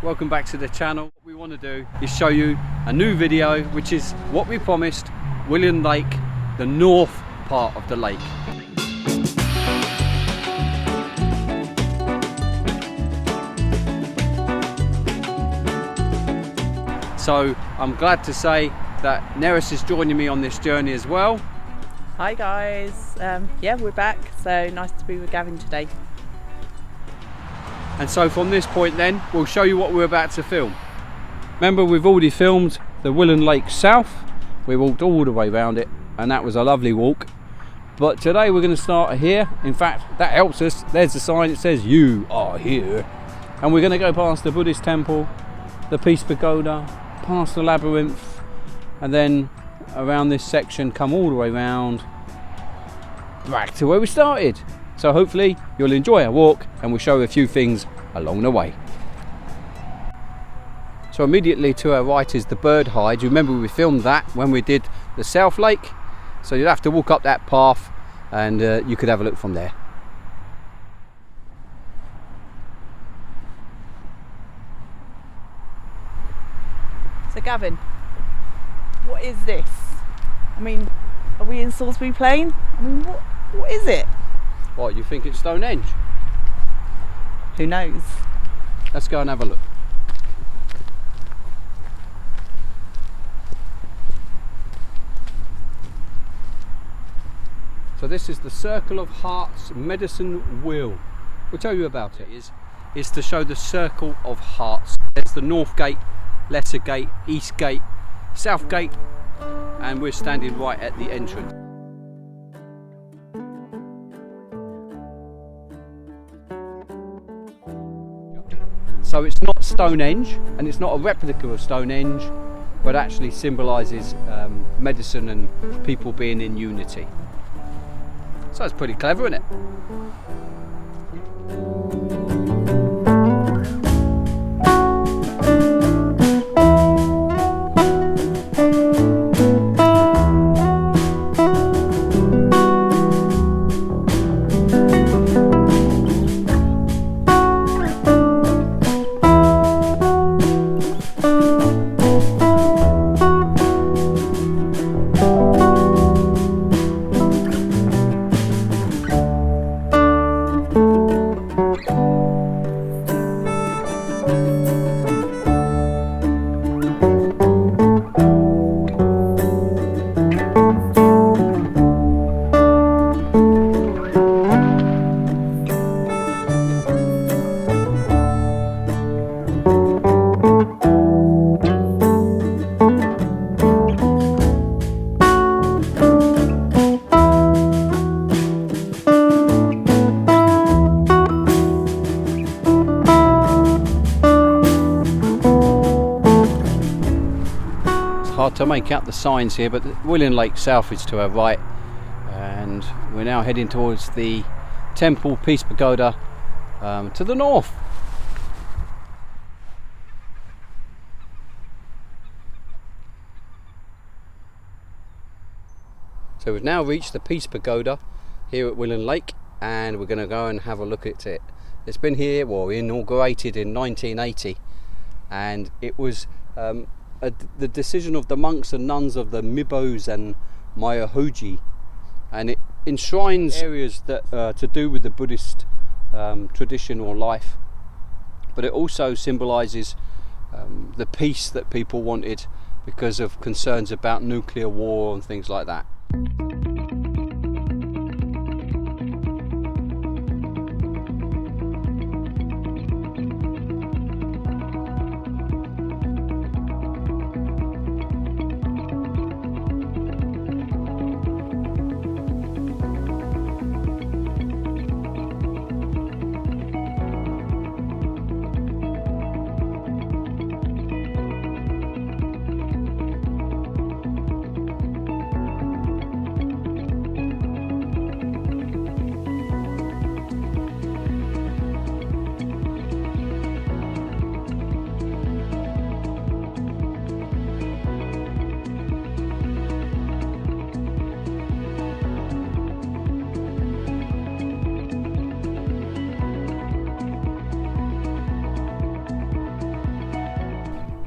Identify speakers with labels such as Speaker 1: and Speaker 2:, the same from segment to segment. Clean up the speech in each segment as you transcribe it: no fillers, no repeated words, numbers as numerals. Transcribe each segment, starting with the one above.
Speaker 1: welcome back to the channel. What we want to do is show you a new video, which is what we promised, Willen Lake, the north part of the lake. So I'm glad to say that Neris is joining me on this journey as well.
Speaker 2: Hi guys, yeah, we're back, so nice to be with Gavin today.
Speaker 1: And so from this point then, we'll show you what we're about to film. Remember, we've already filmed the Willen Lake South. We walked all the way around it and that was a lovely walk. But today we're going to start here. In fact, that helps us. There's the sign, it says "You are here." And we're going to go past the Buddhist temple, the Peace Pagoda, past the labyrinth, and then around this section, come all the way around back to where we started. So hopefully you'll enjoy our walk and we'll show you a few things along the way. So immediately to our right is the bird hide. You remember we filmed that when we did the South Lake, so you'd have to walk up that path and you could have a look from there.
Speaker 2: So Gavin, what is this? I mean, are we in Salisbury Plain? I mean, what is it?
Speaker 1: What, you think it's Stonehenge?
Speaker 2: Who knows?
Speaker 1: Let's go and have a look. So this is the Circle of Hearts medicine wheel. We'll tell you about it. It's to show the Circle of Hearts. There's the North Gate, Lesser Gate, East Gate, South Gate, and we're standing right at the entrance. So it's not Stonehenge, and it's not a replica of Stonehenge, but actually symbolises medicine and people being in unity. So it's pretty clever, isn't it? Hard to make out the signs here, but the Willen Lake South is to our right, and we're now heading towards the temple Peace Pagoda to the north. So we've now reached the Peace Pagoda here at Willen Lake, and we're going to go and have a look at it. It's been here, well, inaugurated in 1980, and it was the decision of the monks and nuns of the Mibos and Mayahoji, and it enshrines areas that to do with the Buddhist tradition or life, but it also symbolises the peace that people wanted because of concerns about nuclear war and things like that.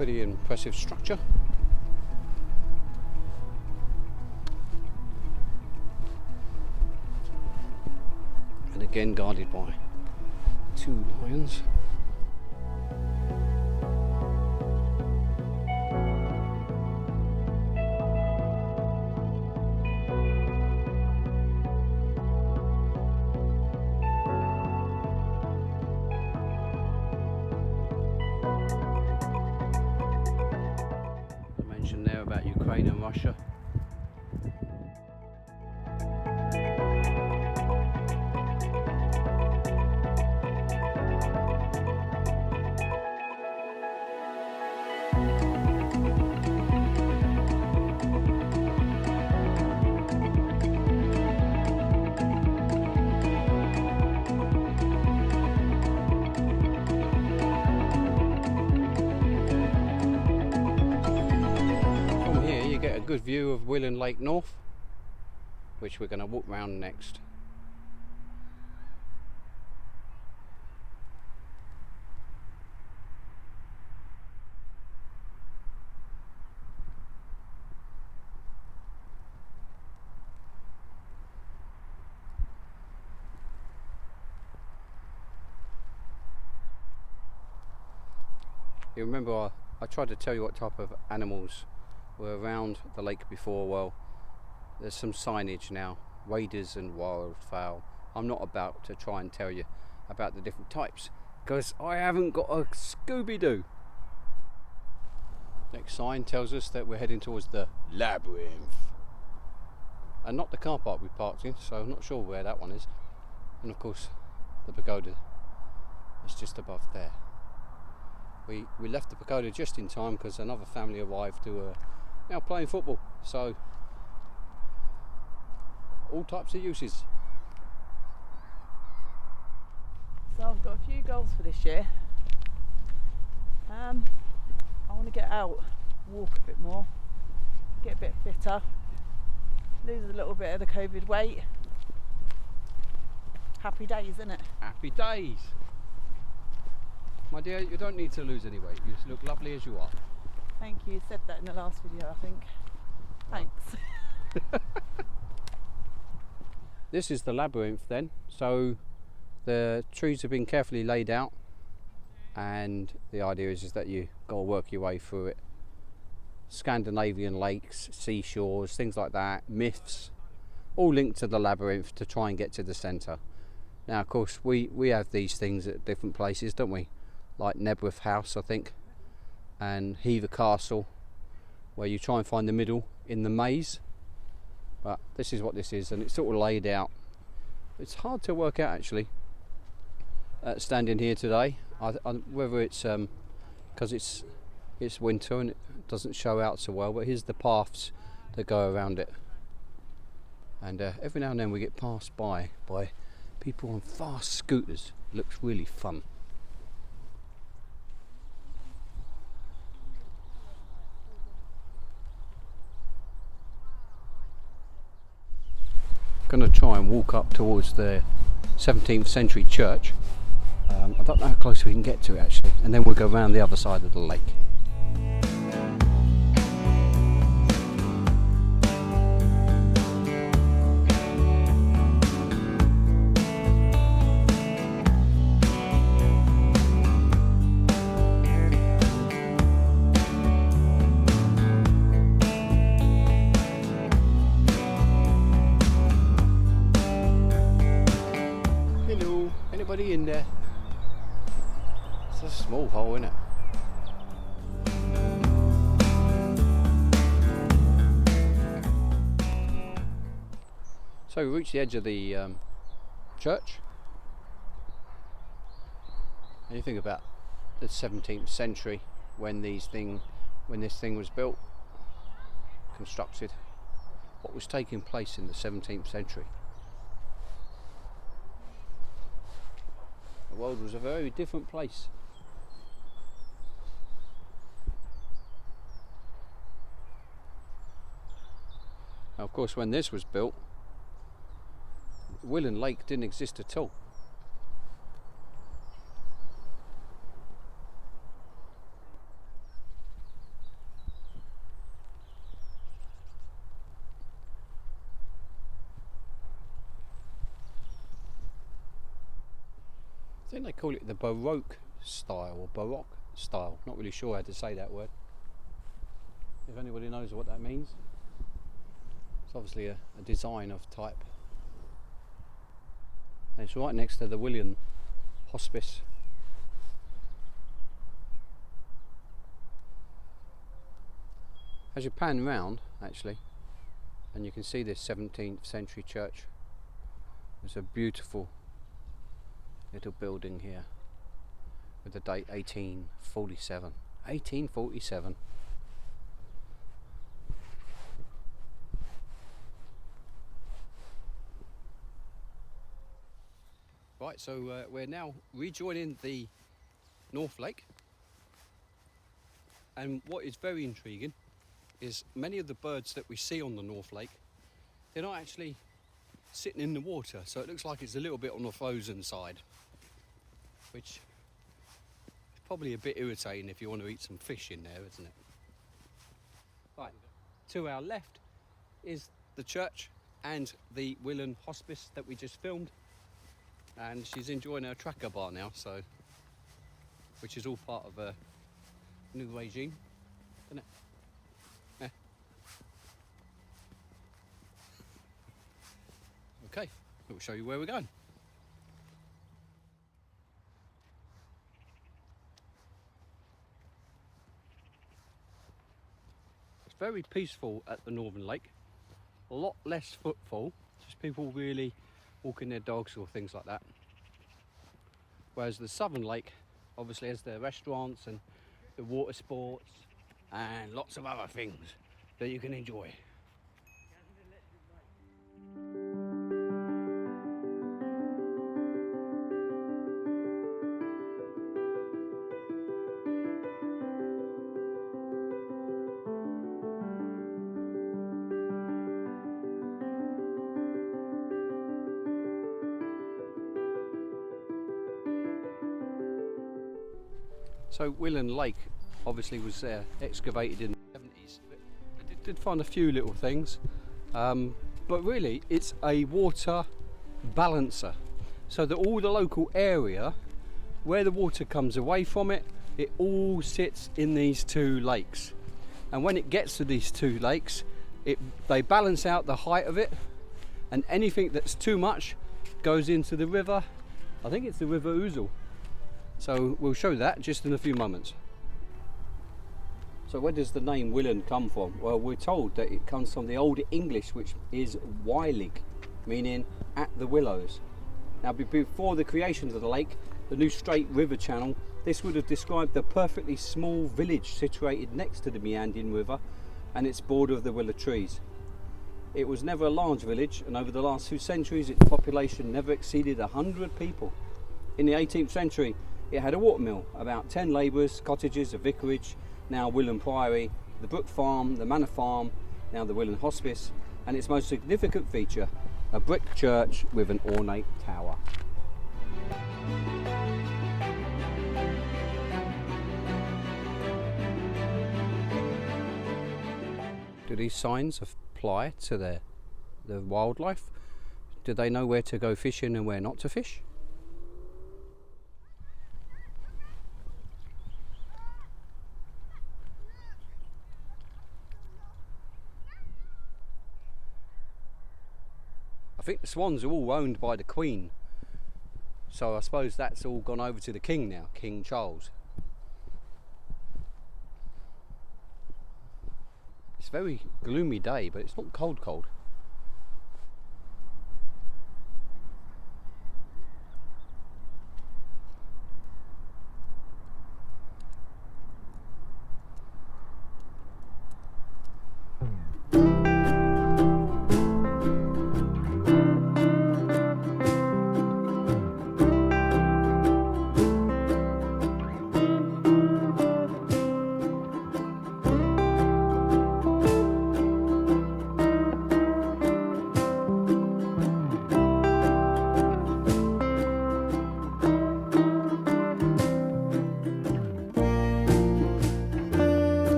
Speaker 1: Pretty impressive structure. And again guarded by 2 lions. I mentioned there about Ukraine and Russia. Good view of Willen Lake North, which we're going to walk round next. You remember I tried to tell you what type of animals were around the lake before. Well, there's some signage now, waders and wildfowl. I'm not about to try and tell you about the different types because I haven't got a Scooby-Doo. Next sign tells us that we're heading towards the labyrinth and not the car park we parked in, so I'm not sure where that one is. And of course the pagoda is just above there. We left the pagoda just in time because another family arrived who are now playing football, so all types of uses.
Speaker 2: So I've got a few goals for this year. I want to get out, walk a bit more, get a bit fitter, lose a little bit of the COVID weight. Happy days, isn't it?
Speaker 1: Happy days. My dear, you don't need to lose any weight. You look lovely as you are.
Speaker 2: Thank you. You said that in the last video, I think. Thanks.
Speaker 1: This is the labyrinth then. So the trees have been carefully laid out, and the idea is that you got to work your way through it. Scandinavian lakes, seashores, things like that, myths, all linked to the labyrinth to try and get to the centre. Now, of course, we have these things at different places, don't we? Like Nebworth House, I think, and Hever Castle, where you try and find the middle in the maze. But this is what this is, and it's sort of laid out. It's hard to work out actually, standing here today, whether it's because it's winter and it doesn't show out so well, but here's the paths that go around it. And every now and then we get passed by people on fast scooters. It looks really fun. Going to try and walk up towards the 17th century church. I don't know how close we can get to it actually, and then we'll go around the other side of the lake. Anybody in there? It's a small hole, isn't it? So we reached the edge of the church, and you think about the 17th century when this thing was built, constructed. What was taking place in the 17th century? The world was a very different place. Now, of course, when this was built, Willen Lake didn't exist at all. I think they call it the Baroque style or Baroque style. Not really sure how to say that word. If anybody knows what that means. It's obviously a design of type. And it's right next to the Willen hospice. As you pan round, actually, and you can see this 17th century church. It's a beautiful little building here with the date 1847. 1847. Right, so we're now rejoining the North Lake, and what is very intriguing is many of the birds that we see on the North Lake, they're not actually sitting in the water, so it looks like it's a little bit on the frozen side, which is probably a bit irritating if you want to eat some fish in there, isn't it? Right, to our left is the church and the Willen hospice that we just filmed, and she's enjoying her tracker bar now, so which is all part of a new regime, isn't it? Yeah. Okay, we'll show you where we're going. It's very peaceful at the Northern Lake, a lot less footfall, just people really walking their dogs or things like that. Whereas the Southern Lake obviously has their restaurants and the water sports and lots of other things that you can enjoy. So Willen Lake obviously was excavated in the 70s. I did find a few little things, but really it's a water balancer, so that all the local area where the water comes away from it, it all sits in these two lakes, and when it gets to these two lakes, they balance out the height of it, and anything that's too much goes into the river. I think it's the River Ouzel. So we'll show that just in a few moments. So where does the name Willen come from? Well, we're told that it comes from the Old English, which is Weilig, meaning at the willows. Now before the creation of the lake, the new straight river channel, this would have described the perfectly small village situated next to the meandering river and its border of the willow trees. It was never a large village, and over the last 2 centuries its population never exceeded 100 people. In the 18th century, it had a watermill, about 10 labourers, cottages, a vicarage, now Willen Priory, the Brook Farm, the Manor Farm, now the Willen Hospice, and its most significant feature, a brick church with an ornate tower. Do these signs apply to the wildlife? Do they know where to go fishing and where not to fish? I think the swans are all owned by the Queen, so I suppose that's all gone over to the King now, King Charles. It's a very gloomy day, but it's not cold.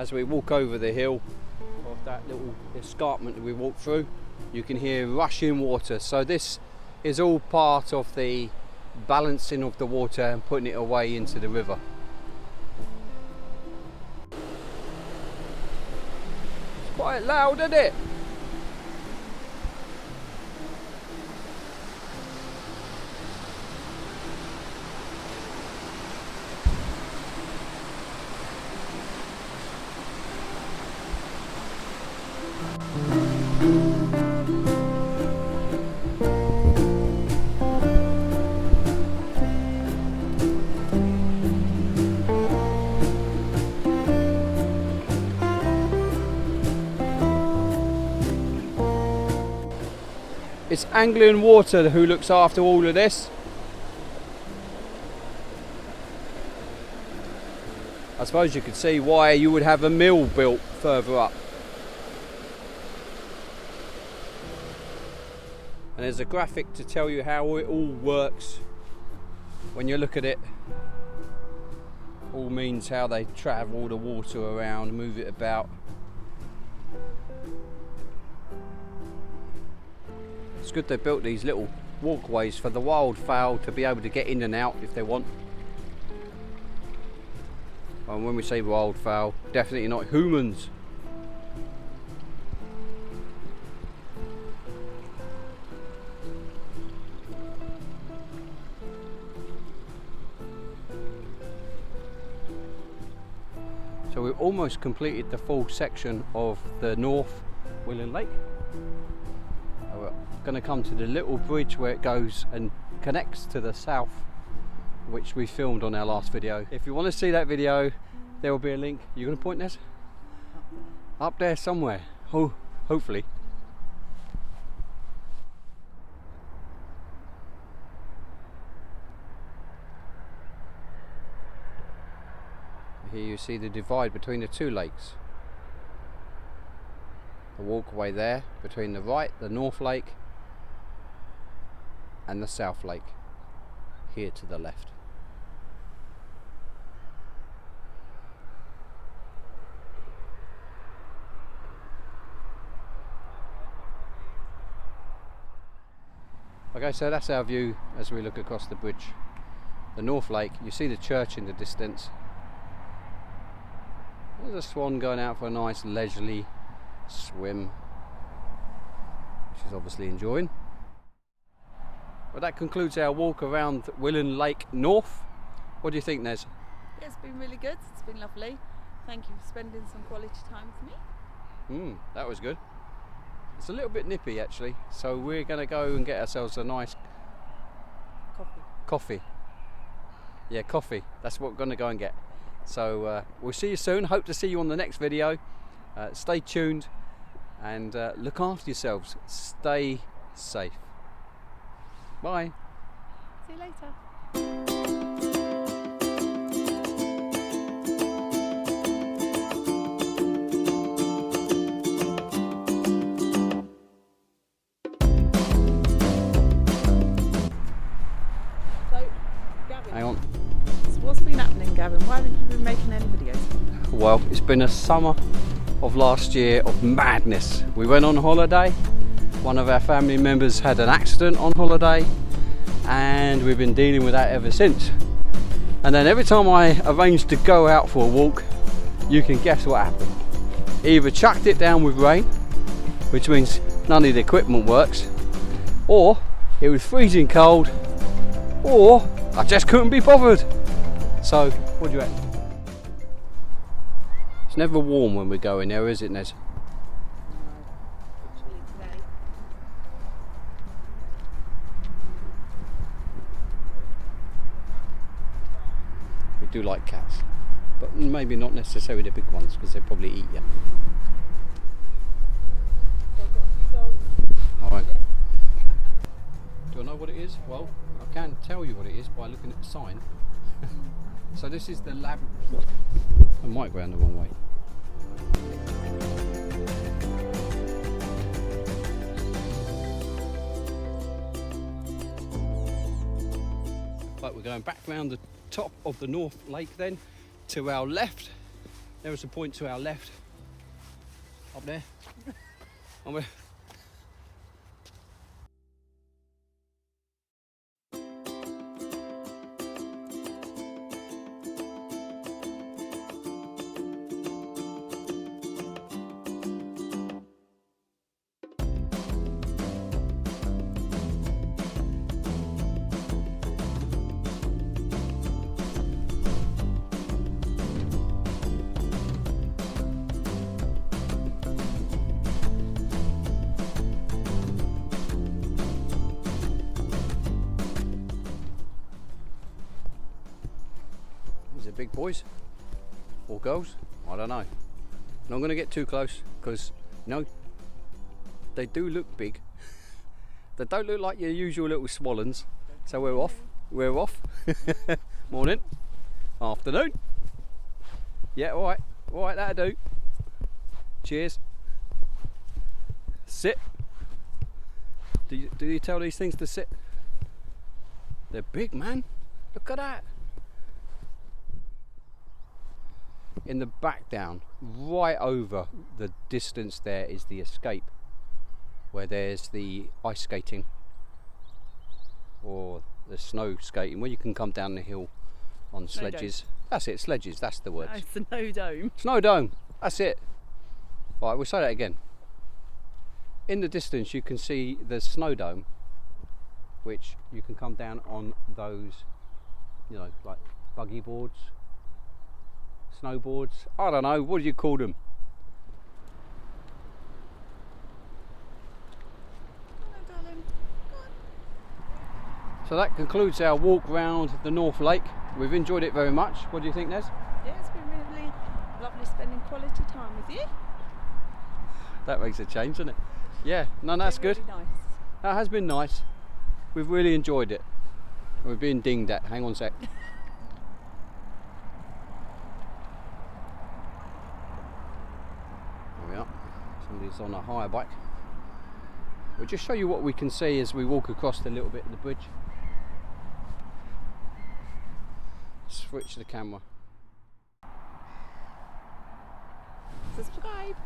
Speaker 1: as we walk over the hill of that little escarpment that we walked through, you can hear rushing water. So this is all part of the balancing of the water and putting it away into the river. It's quite loud, isn't it? It's Anglian Water who looks after all of this. I suppose you could see why you would have a mill built further up. And there's a graphic to tell you how it all works. When you look at it, all means how they travel the water around, move it about. It's good they built these little walkways for the wildfowl to be able to get in and out if they want. And when we say wildfowl, definitely not humans. So we've almost completed the full section of the North Willen Lake. We're going to come to the little bridge where it goes and connects to the south, which we filmed on our last video. If you want to see that video, there will be a link. You're going to point this? Up there somewhere. Oh, hopefully. Here you see the divide between the two lakes. The walkway there between the right, the North Lake, and the South Lake, here to the left. Okay, so that's our view as we look across the bridge. The North Lake, you see the church in the distance. There's a swan going out for a nice leisurely swim, which she's obviously enjoying. Well, that concludes our walk around Willen Lake North. What do you think, Nez?
Speaker 2: Yeah, it's been really good. It's been lovely. Thank you for spending some quality time with me.
Speaker 1: That was good. It's a little bit nippy actually, so we're going to go and get ourselves a nice coffee. Yeah, coffee. That's what we're going to go and get. So we'll see you soon. Hope to see you on the next video. Stay tuned and look after yourselves. Stay safe. Bye.
Speaker 2: See you later.
Speaker 1: Hang on.
Speaker 2: So what's been happening, Gavin? Why haven't you been making any videos?
Speaker 1: Well, it's been a summer of last year of madness. We went on holiday. One of our family members had an accident on holiday, and we've been dealing with that ever since. And then every time I arranged to go out for a walk, you can guess what happened. Either chucked it down with rain, which means none of the equipment works, or it was freezing cold, or I just couldn't be bothered. So, what do you reckon? It's never warm when we go in there, is it, Nez? We do like cats, but maybe not necessarily the big ones, because they probably eat you. Alright. Do I know what it is? Well, I can tell you what it is by looking at the sign. So this is the labyrinth. I might go around the wrong way. But we're going back round the top of the North Lake then, to our left, There was a point to our left, up there. And we're big boys or girls, I don't know. Not going to get too close because they do look big. They don't look like your usual little swallens. So we're off. Morning, afternoon. Yeah, all right, that'll do. Cheers. Sit. Do you tell these things to sit? They're big, man. Look at that. In the back down, right over the distance there is the escape, where there's the ice skating or the snow skating, where you can come down the hill on sledges. That's it, sledges, that's the word.
Speaker 2: No, snow dome.
Speaker 1: Snow dome, that's it. Right, we'll say that again. In the distance you can see the snow dome, which you can come down on those, like buggy boards, snowboards, I don't know, what do you call them?
Speaker 2: Hello, darling. Go on.
Speaker 1: So that concludes our walk round the North Lake. We've enjoyed it very much. What do you think, Nez?
Speaker 2: Yeah, it's been really lovely spending quality time with you.
Speaker 1: That makes a change, doesn't it? Yeah, no, that's good.
Speaker 2: Really nice.
Speaker 1: That has been nice. We've really enjoyed it. We're being dinged at. Hang on a sec. Somebody's on a hire bike. We'll just show you what we can see as we walk across the little bit of the bridge. Switch the camera.
Speaker 2: Subscribe.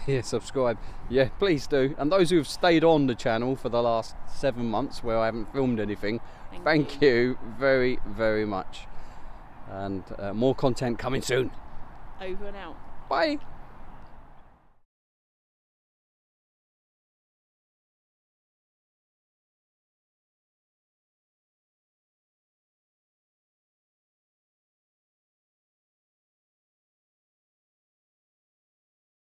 Speaker 1: Yeah, subscribe. Yeah, please do. And those who have stayed on the channel for the last 7 months where I haven't filmed anything, thank you very, very much. And more content coming soon.
Speaker 2: Over and out.
Speaker 1: Bye.